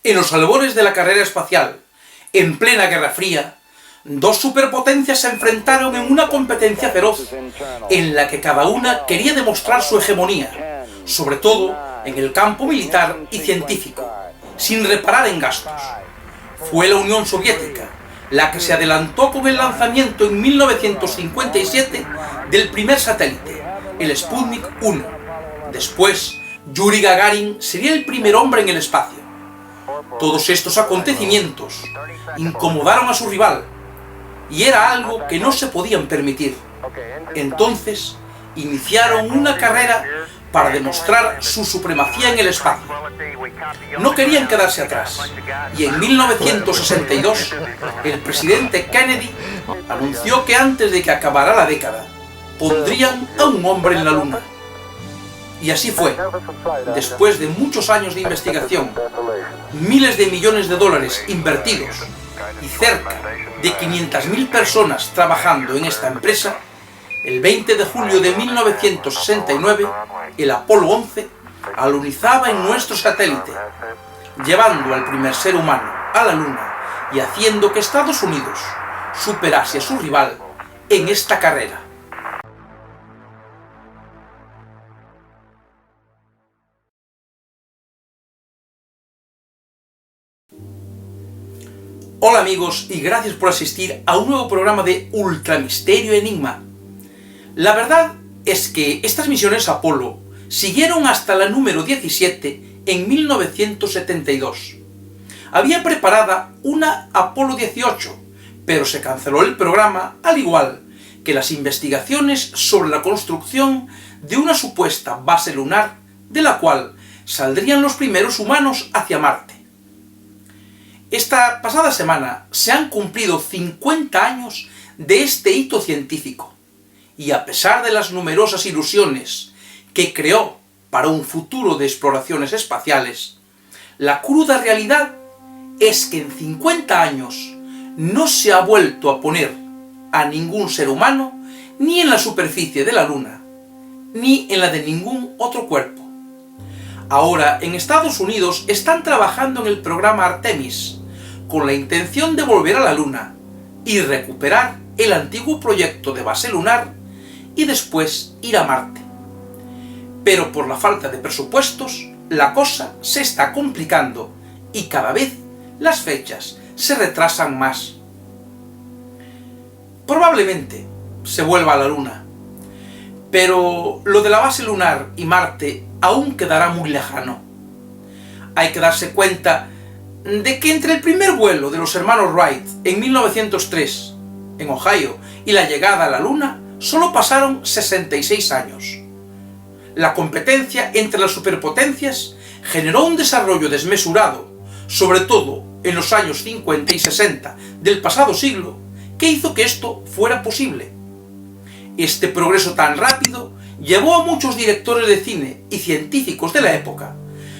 En los albores de la carrera espacial, en plena Guerra Fría, dos superpotencias se enfrentaron en una competencia feroz, en la que cada una quería demostrar su hegemonía, sobre todo en el campo militar y científico, sin reparar en gastos. Fue la Unión Soviética la que se adelantó con el lanzamiento en 1957 del primer satélite, el Sputnik 1. Después, Yuri Gagarin sería el primer hombre en el espacio. Todos estos acontecimientos incomodaron a su rival, y era algo que no se podían permitir. Entonces, iniciaron una carrera para demostrar su supremacía en el espacio. No querían quedarse atrás, y en 1962, el presidente Kennedy anunció que antes de que acabara la década, pondrían a un hombre en la Luna. Y así fue. Después de muchos años de investigación, miles de millones de dólares invertidos y cerca de 500.000 personas trabajando en esta empresa, el 20 de julio de 1969, el Apolo 11 alunizaba en nuestro satélite, llevando al primer ser humano a la Luna y haciendo que Estados Unidos superase a su rival en esta carrera. Hola amigos y gracias por asistir a un nuevo programa de Ultra Misterio Enigma. La verdad es que estas misiones Apolo siguieron hasta la número 17 en 1972. Había preparada una Apolo 18, pero se canceló el programa, al igual que las investigaciones sobre la construcción de una supuesta base lunar de la cual saldrían los primeros humanos hacia Marte. Esta pasada semana se han cumplido 50 años de este hito científico, y a pesar de las numerosas ilusiones que creó para un futuro de exploraciones espaciales, la cruda realidad es que en 50 años no se ha vuelto a poner a ningún ser humano ni en la superficie de la Luna, ni en la de ningún otro cuerpo. Ahora, en Estados Unidos están trabajando en el programa Artemis, con la intención de volver a la Luna y recuperar el antiguo proyecto de base lunar y después ir a Marte. Pero por la falta de presupuestos, la cosa se está complicando y cada vez las fechas se retrasan más. Probablemente se vuelva a la Luna, pero lo de la base lunar y Marte aún quedará muy lejano. Hay que darse cuenta de que entre el primer vuelo de los hermanos Wright en 1903 en Ohio y la llegada a la Luna solo pasaron 66 años. La competencia entre las superpotencias generó un desarrollo desmesurado, sobre todo en los años 50 y 60 del pasado siglo, que hizo que esto fuera posible. Este progreso tan rápido llevó a muchos directores de cine y científicos de la época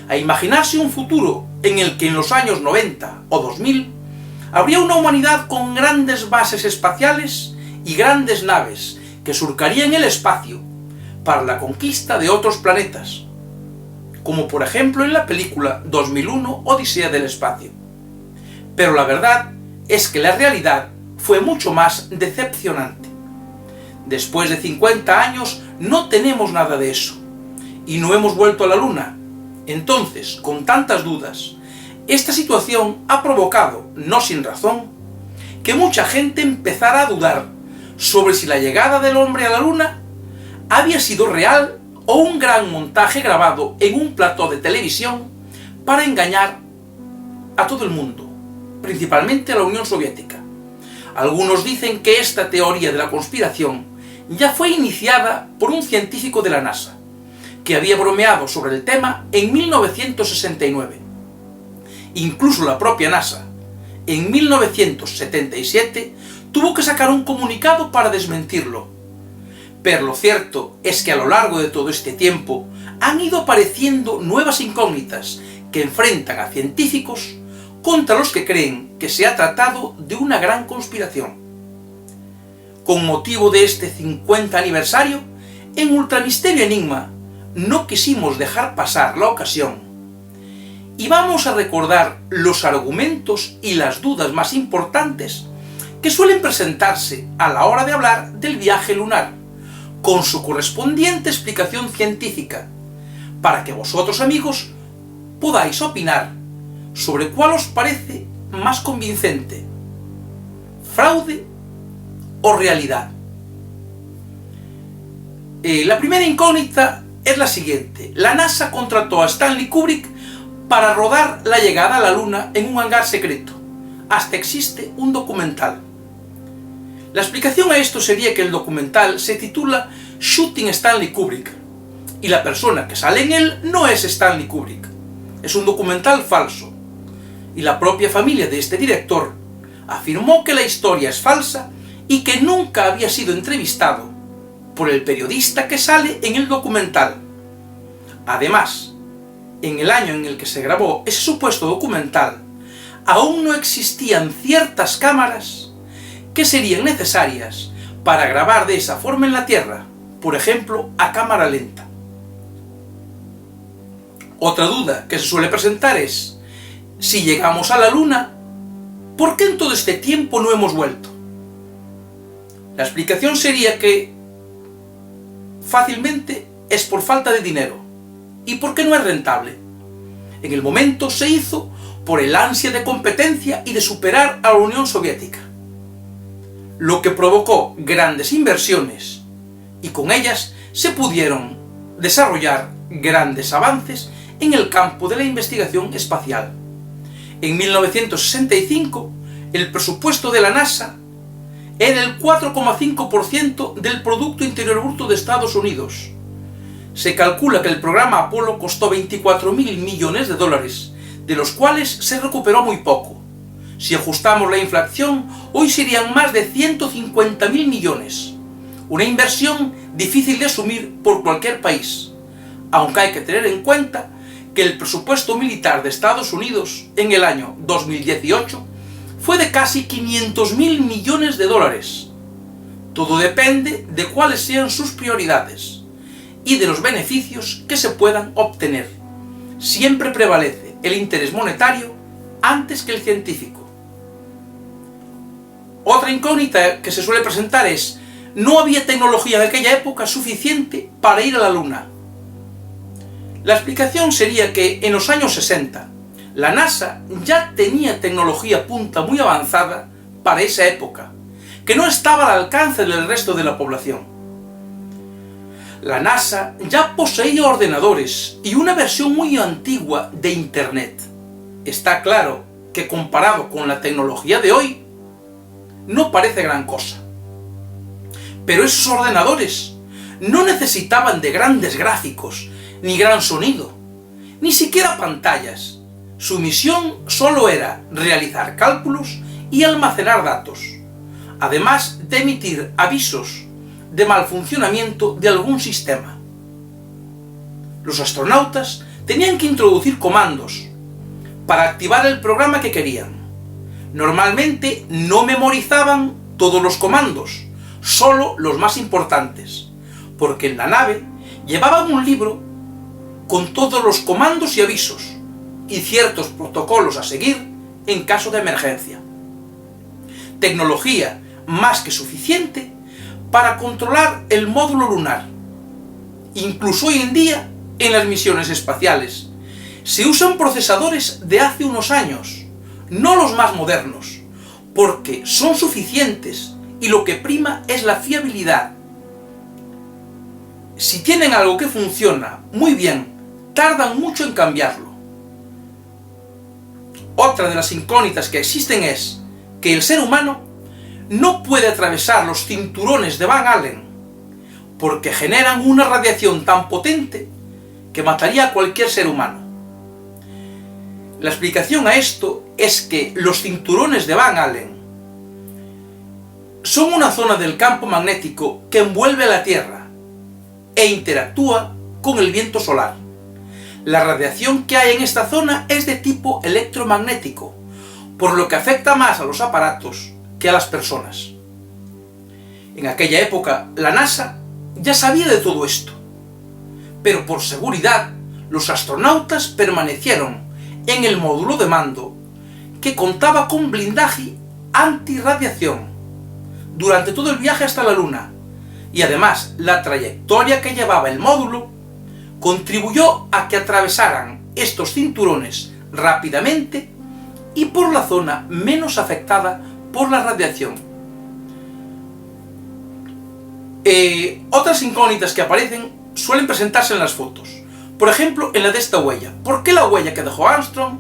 a imaginarse un futuro en el que en los años 90 o 2000 habría una humanidad con grandes bases espaciales y grandes naves que surcarían el espacio para la conquista de otros planetas, como por ejemplo en la película 2001 Odisea del Espacio. Pero la verdad es que la realidad fue mucho más decepcionante. Después de 50 años no tenemos nada de eso, y no hemos vuelto a la Luna. Entonces, con tantas dudas, esta situación ha provocado, no sin razón, que mucha gente empezara a dudar sobre si la llegada del hombre a la Luna había sido real o un gran montaje grabado en un plató de televisión para engañar a todo el mundo, principalmente a la Unión Soviética. Algunos dicen que esta teoría de la conspiración ya fue iniciada por un científico de la NASA, que había bromeado sobre el tema en 1969. Incluso la propia NASA, en 1977, tuvo que sacar un comunicado para desmentirlo. Pero lo cierto es que a lo largo de todo este tiempo han ido apareciendo nuevas incógnitas que enfrentan a científicos contra los que creen que se ha tratado de una gran conspiración. Con motivo de este 50 aniversario, en Ultra Misterio Enigma no quisimos dejar pasar la ocasión y vamos a recordar los argumentos y las dudas más importantes que suelen presentarse a la hora de hablar del viaje lunar, con su correspondiente explicación científica, para que vosotros, amigos, podáis opinar sobre cuál os parece más convincente, fraude o realidad. La primera incógnita es la siguiente. La NASA contrató a Stanley Kubrick para rodar la llegada a la Luna en un hangar secreto. Hasta existe un documental. La explicación a esto sería que el documental se titula Shooting Stanley Kubrick, y la persona que sale en él no es Stanley Kubrick. Es un documental falso, y la propia familia de este director afirmó que la historia es falsa y que nunca había sido entrevistado por el periodista que sale en el documental. Además, en el año en el que se grabó ese supuesto documental, aún no existían ciertas cámaras que serían necesarias para grabar de esa forma en la Tierra, por ejemplo, a cámara lenta. Otra duda que se suele presentar es: si llegamos a la Luna, ¿por qué en todo este tiempo no hemos vuelto? La explicación sería que fácilmente es por falta de dinero y porque no es rentable. En el momento se hizo por el ansia de competencia y de superar a la Unión Soviética, lo que provocó grandes inversiones, y con ellas se pudieron desarrollar grandes avances en el campo de la investigación espacial. En 1965, el presupuesto de la NASA era el 4,5% del Producto Interior Bruto de Estados Unidos. Se calcula que el programa Apolo costó 24.000 millones de dólares, de los cuales se recuperó muy poco. Si ajustamos la inflación, hoy serían más de 150.000 millones. Una inversión difícil de asumir por cualquier país, aunque hay que tener en cuenta que el presupuesto militar de Estados Unidos en el año 2018 fue de casi 500.000 millones de dólares. Todo depende de cuáles sean sus prioridades y de los beneficios que se puedan obtener. Siempre prevalece el interés monetario antes que el científico. Otra incógnita que se suele presentar es: no había tecnología de aquella época suficiente para ir a la Luna. La explicación sería que en los años 60 la NASA ya tenía tecnología punta muy avanzada para esa época, que no estaba al alcance del resto de la población. La NASA ya poseía ordenadores y una versión muy antigua de Internet. Está claro que comparado con la tecnología de hoy, no parece gran cosa. Pero esos ordenadores no necesitaban de grandes gráficos, ni gran sonido, ni siquiera pantallas. Su misión solo era realizar cálculos y almacenar datos, además de emitir avisos de mal funcionamiento de algún sistema. Los astronautas tenían que introducir comandos para activar el programa que querían. Normalmente no memorizaban todos los comandos, solo los más importantes, porque en la nave llevaban un libro con todos los comandos y avisos, y ciertos protocolos a seguir en caso de emergencia. Tecnología más que suficiente para controlar el módulo lunar. Incluso hoy en día, en las misiones espaciales, se usan procesadores de hace unos años, no los más modernos, porque son suficientes y lo que prima es la fiabilidad. Si tienen algo que funciona muy bien, tardan mucho en cambiarlo. Otra de las incógnitas que existen es que el ser humano no puede atravesar los cinturones de Van Allen porque generan una radiación tan potente que mataría a cualquier ser humano. La explicación a esto es que los cinturones de Van Allen son una zona del campo magnético que envuelve a la Tierra e interactúa con el viento solar. La radiación que hay en esta zona es de tipo electromagnético, por lo que afecta más a los aparatos que a las personas. En aquella época, la NASA ya sabía de todo esto, pero por seguridad, los astronautas permanecieron en el módulo de mando, que contaba con blindaje antirradiación durante todo el viaje hasta la Luna, y además la trayectoria que llevaba el módulo contribuyó a que atravesaran estos cinturones rápidamente y por la zona menos afectada por la radiación. Otras incógnitas que aparecen suelen presentarse en las fotos. Por ejemplo, en la de esta huella. ¿Por qué la huella que dejó Armstrong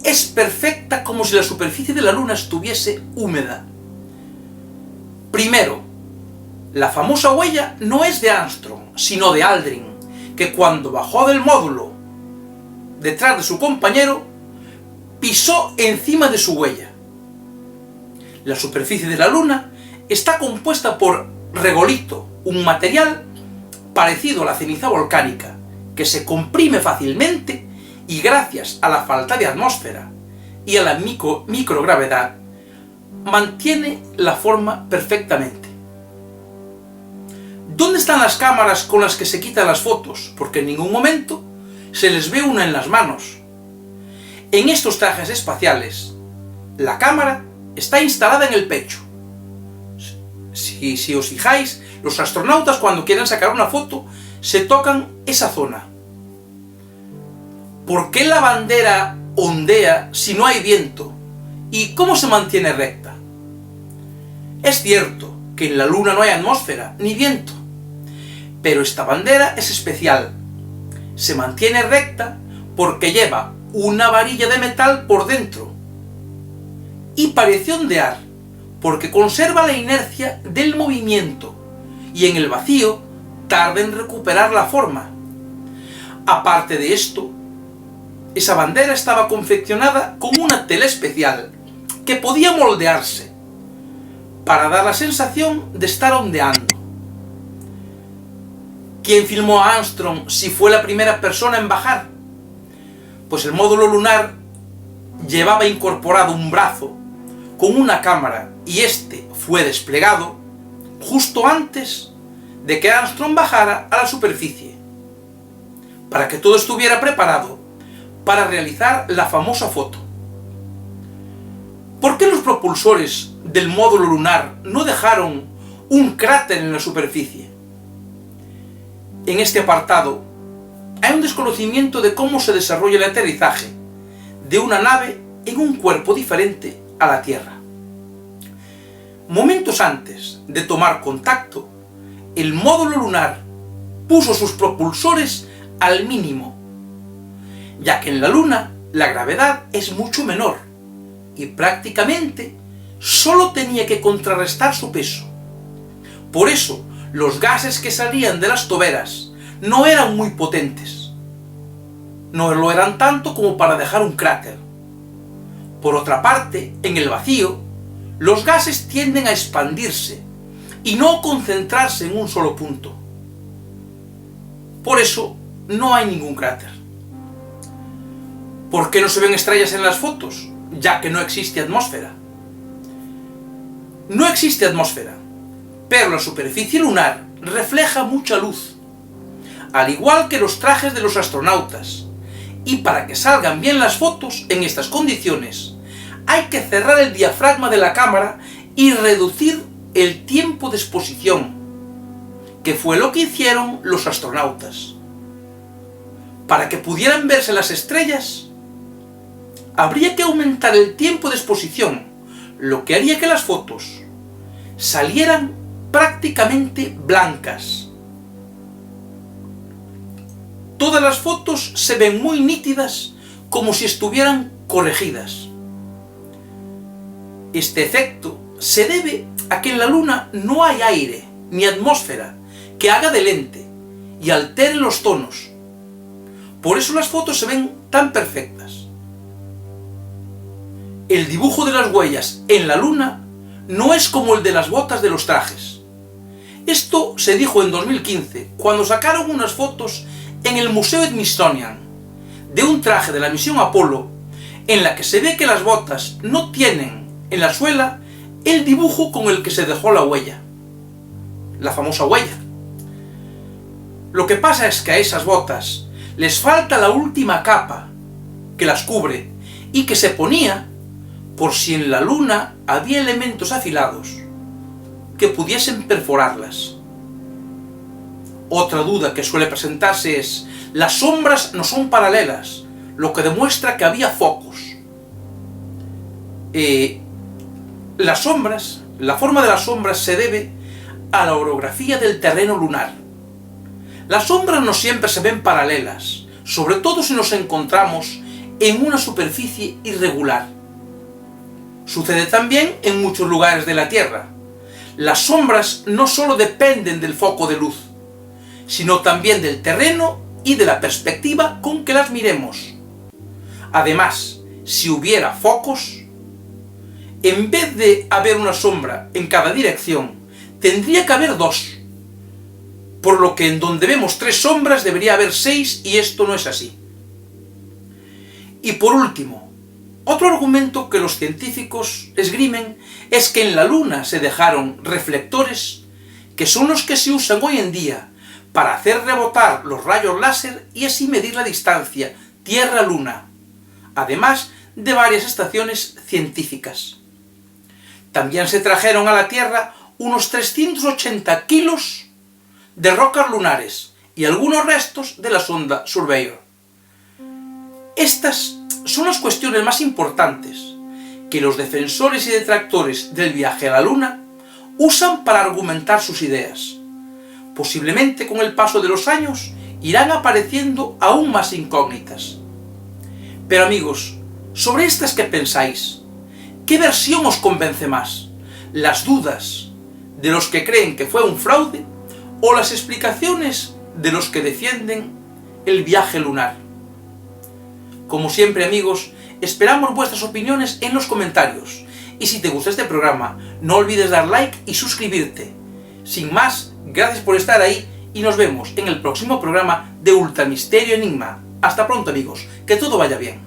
es perfecta como si la superficie de la Luna estuviese húmeda? Primero, la famosa huella no es de Armstrong, sino de Aldrin, que cuando bajó del módulo detrás de su compañero, pisó encima de su huella. La superficie de la Luna está compuesta por regolito, un material parecido a la ceniza volcánica, que se comprime fácilmente y gracias a la falta de atmósfera y a la microgravedad, mantiene la forma perfectamente. ¿Dónde están las cámaras con las que se quitan las fotos? Porque en ningún momento se les ve una en las manos. En estos trajes espaciales, la cámara está instalada en el pecho. Si os fijáis, los astronautas cuando quieren sacar una foto, se tocan esa zona. ¿Por qué la bandera ondea si no hay viento? ¿Y cómo se mantiene recta? Es cierto que en la Luna no hay atmósfera ni viento, pero esta bandera es especial. Se mantiene recta porque lleva una varilla de metal por dentro y parece ondear porque conserva la inercia del movimiento y en el vacío tarda en recuperar la forma. Aparte de esto, esa bandera estaba confeccionada con una tela especial que podía moldearse para dar la sensación de estar ondeando. ¿Quién filmó a Armstrong si fue la primera persona en bajar? Pues el módulo lunar llevaba incorporado un brazo con una cámara y este fue desplegado justo antes de que Armstrong bajara a la superficie, para que todo estuviera preparado para realizar la famosa foto. ¿Por qué los propulsores del módulo lunar no dejaron un cráter en la superficie? En este apartado hay un desconocimiento de cómo se desarrolla el aterrizaje de una nave en un cuerpo diferente a la Tierra. Momentos antes de tomar contacto, el módulo lunar puso sus propulsores al mínimo, ya que en la Luna la gravedad es mucho menor y prácticamente solo tenía que contrarrestar su peso. Por eso, los gases que salían de las toberas no eran muy potentes. No lo eran tanto como para dejar un cráter. Por otra parte, en el vacío, los gases tienden a expandirse y no concentrarse en un solo punto. Por eso, no hay ningún cráter. ¿Por qué no se ven estrellas en las fotos? Ya que no existe atmósfera. No existe atmósfera, pero la superficie lunar refleja mucha luz, al igual que los trajes de los astronautas, y para que salgan bien las fotos en estas condiciones, hay que cerrar el diafragma de la cámara y reducir el tiempo de exposición, que fue lo que hicieron los astronautas. Para que pudieran verse las estrellas, habría que aumentar el tiempo de exposición, lo que haría que las fotos salieran prácticamente blancas. Todas las fotos se ven muy nítidas, como si estuvieran corregidas. Este efecto se debe a que en la Luna no hay aire ni atmósfera que haga de lente y altere los tonos. Por eso las fotos se ven tan perfectas. El dibujo de las huellas en la Luna no es como el de las botas de los trajes. Esto se dijo en 2015, cuando sacaron unas fotos en el Museo Smithsonian de un traje de la misión Apolo, en la que se ve que las botas no tienen en la suela el dibujo con el que se dejó la huella, la famosa huella. Lo que pasa es que a esas botas les falta la última capa, que las cubre y que se ponía por si en la luna había elementos afilados que pudiesen perforarlas. Otra duda que suele presentarse es: las sombras no son paralelas, lo que demuestra que había focos. La forma de las sombras se debe a la orografía del terreno lunar. Las sombras no siempre se ven paralelas, sobre todo si nos encontramos en una superficie irregular. Sucede también en muchos lugares de la Tierra. Las sombras no solo dependen del foco de luz, sino también del terreno y de la perspectiva con que las miremos. Además, si hubiera focos, en vez de haber una sombra en cada dirección, tendría que haber dos. Por lo que en donde vemos 3 sombras debería haber 6, y esto no es así. Y por último, otro argumento que los científicos esgrimen es que en la Luna se dejaron reflectores que son los que se usan hoy en día para hacer rebotar los rayos láser y así medir la distancia Tierra-Luna, además de varias estaciones científicas. También se trajeron a la Tierra unos 380 kilos de rocas lunares y algunos restos de la sonda Surveyor. Estas son las cuestiones más importantes que los defensores y detractores del viaje a la Luna usan para argumentar sus ideas. Posiblemente con el paso de los años irán apareciendo aún más incógnitas. Pero amigos, sobre estas, ¿qué pensáis? ¿Qué versión os convence más? ¿Las dudas de los que creen que fue un fraude o las explicaciones de los que defienden el viaje lunar? Como siempre amigos, esperamos vuestras opiniones en los comentarios, y si te gusta este programa, no olvides dar like y suscribirte. Sin más, gracias por estar ahí y nos vemos en el próximo programa de Ultramisterio Enigma. Hasta pronto amigos, que todo vaya bien.